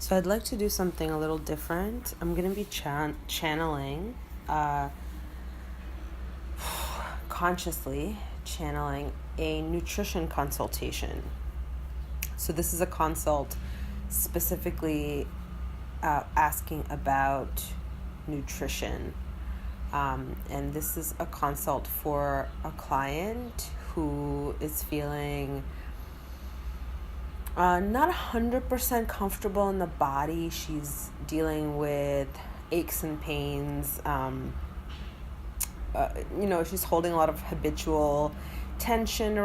So I'd like to do something a little different. I'm going to be channeling, consciously channeling a nutrition consultation. So this is a consult specifically asking about nutrition. And this is a consult for a client who is feeling not 100% comfortable in the body. She's dealing with aches and pains. She's holding a lot of habitual tension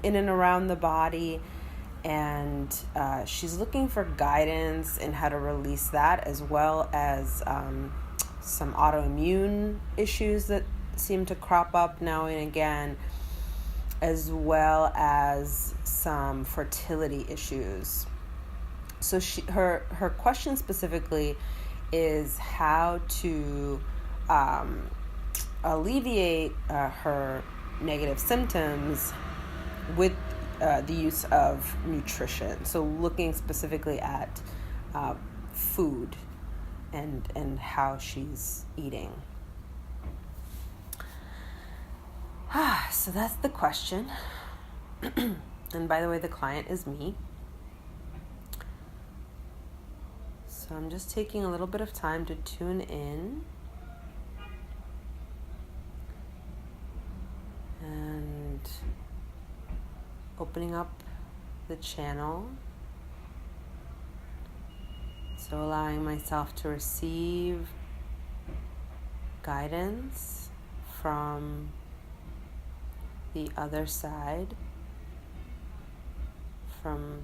in and around the body. And she's looking for guidance in how to release that, as well as some autoimmune issues that seem to crop up now and again, as well as some fertility issues. So her question specifically is how to alleviate her negative symptoms with the use of nutrition. So looking specifically at food and how she's eating. So that's the question. And by the way, the client is me. So I'm just taking a little bit of time to tune in and opening up the channel. So allowing myself to receive guidance from the other side, from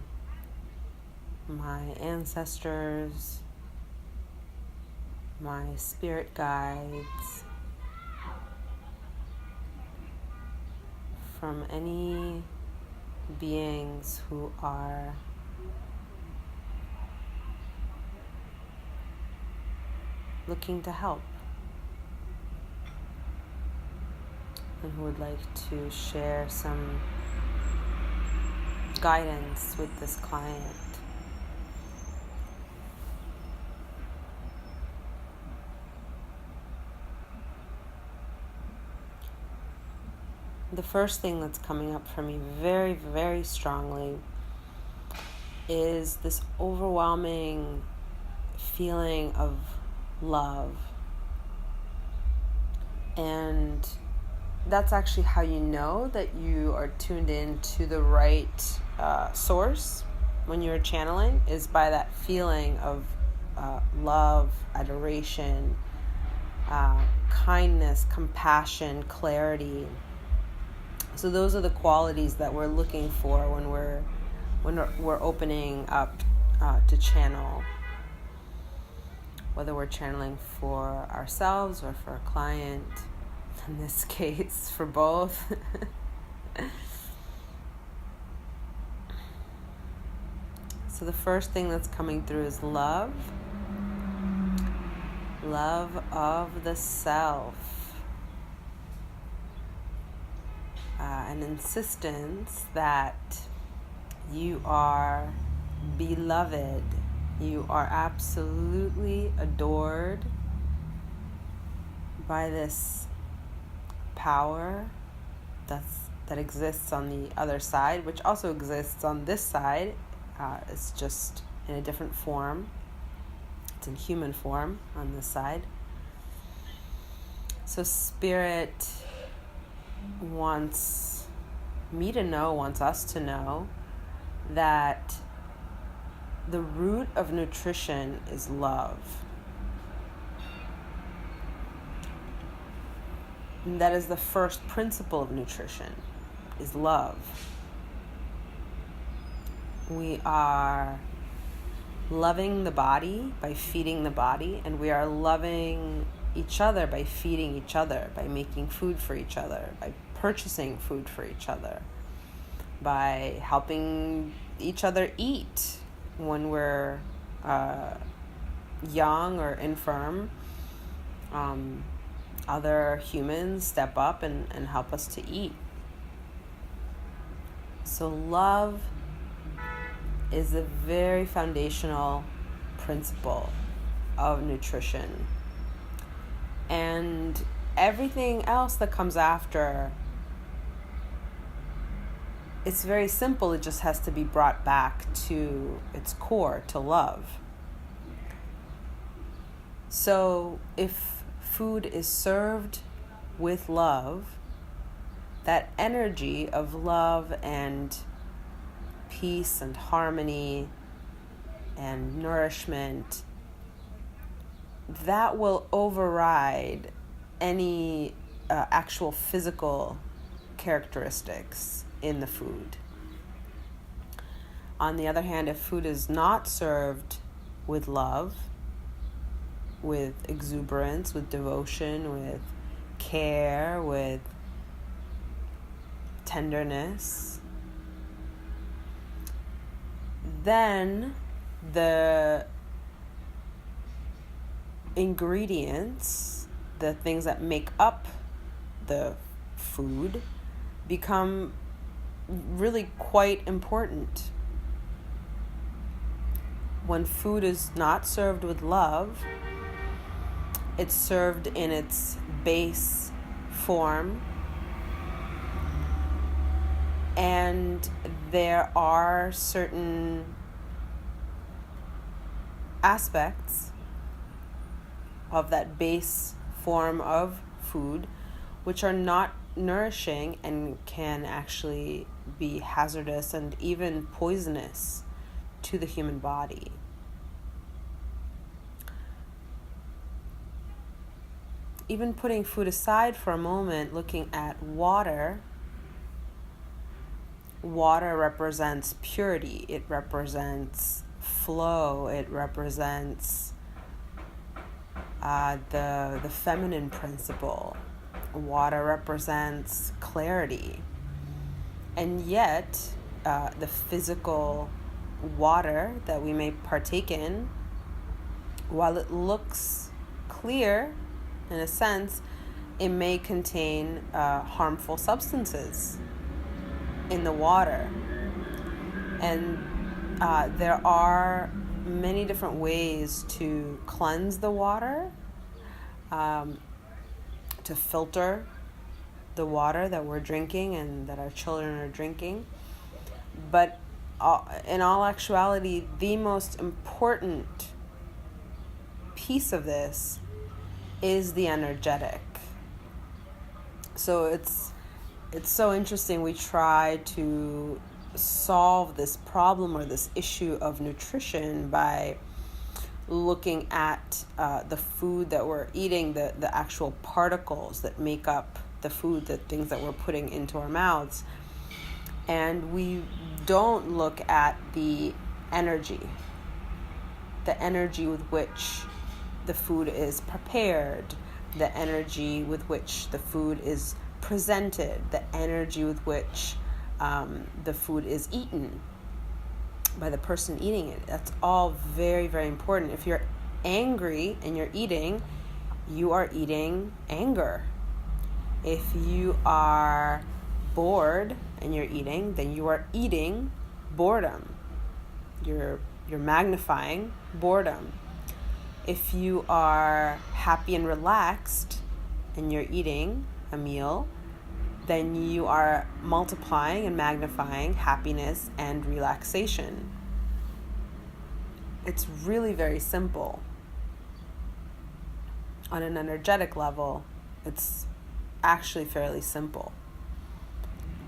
my ancestors, my spirit guides, from any beings who are looking to help and who would like to share some guidance with this client. The first thing that's coming up for me very, very strongly is this overwhelming feeling of love. And that's actually how you know that you are tuned in to the right source when you're channeling, is by that feeling of love, adoration, kindness, compassion, clarity. So those are the qualities that we're looking for when we're opening up to channel, whether we're channeling for ourselves or for a client. In this case, for both. So the first thing that's coming through is love. Love of the self. An insistence that you are beloved. You are absolutely adored by this power that exists on the other side, which also exists on this side. It's just in a different form. It's in human form on this side. So Spirit wants us to know that the root of nutrition is love. And that is the first principle of nutrition, is love. We are loving the body by feeding the body, and we are loving each other by feeding each other, by making food for each other, by purchasing food for each other, by helping each other eat when we're young or infirm. Other humans step up and help us to eat. So love is a very foundational principle of nutrition. And everything else that comes after, it's very simple. It just has to be brought back to its core, to love. So if food is served with love, that energy of love and peace and harmony and nourishment, that will override any actual physical characteristics in the food. On the other hand, if food is not served with love, with exuberance, with devotion, with care, with tenderness, then the ingredients, the things that make up the food, become really quite important. When food is not served with love, it's served in its base form, and there are certain aspects of that base form of food which are not nourishing and can actually be hazardous and even poisonous to the human body. Even putting food aside for a moment, looking at water, water represents purity, it represents flow, it represents the feminine principle. Water represents clarity. And yet, the physical water that we may partake in, while it looks clear, in a sense, it may contain harmful substances in the water. And there are many different ways to cleanse the water, to filter the water that we're drinking and that our children are drinking. But in all actuality, the most important piece of this is the energetic. So it's so interesting. We try to solve this problem or this issue of nutrition by looking at the food that we're eating, the actual particles that make up the food, the things that we're putting into our mouths. And we don't look at the energy with which the food is prepared, the energy with which the food is presented, the energy with which the food is eaten by the person eating it. That's all very, very important. If you're angry and you're eating, you are eating anger. If you are bored and you're eating, then you are eating boredom. You're magnifying boredom. If you are happy and relaxed and you're eating a meal, then you are multiplying and magnifying happiness and relaxation. It's really very simple. On an energetic level, it's actually fairly simple.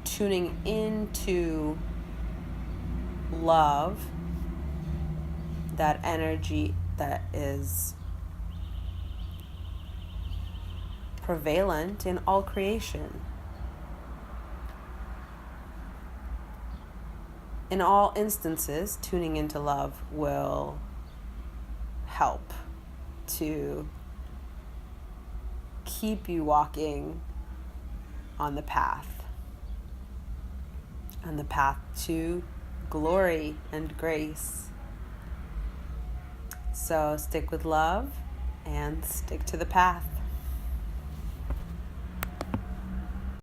Tuning into love, that energy that is prevalent in all creation. In all instances, tuning into love will help to keep you walking on the path to glory and grace. So stick with love and stick to the path.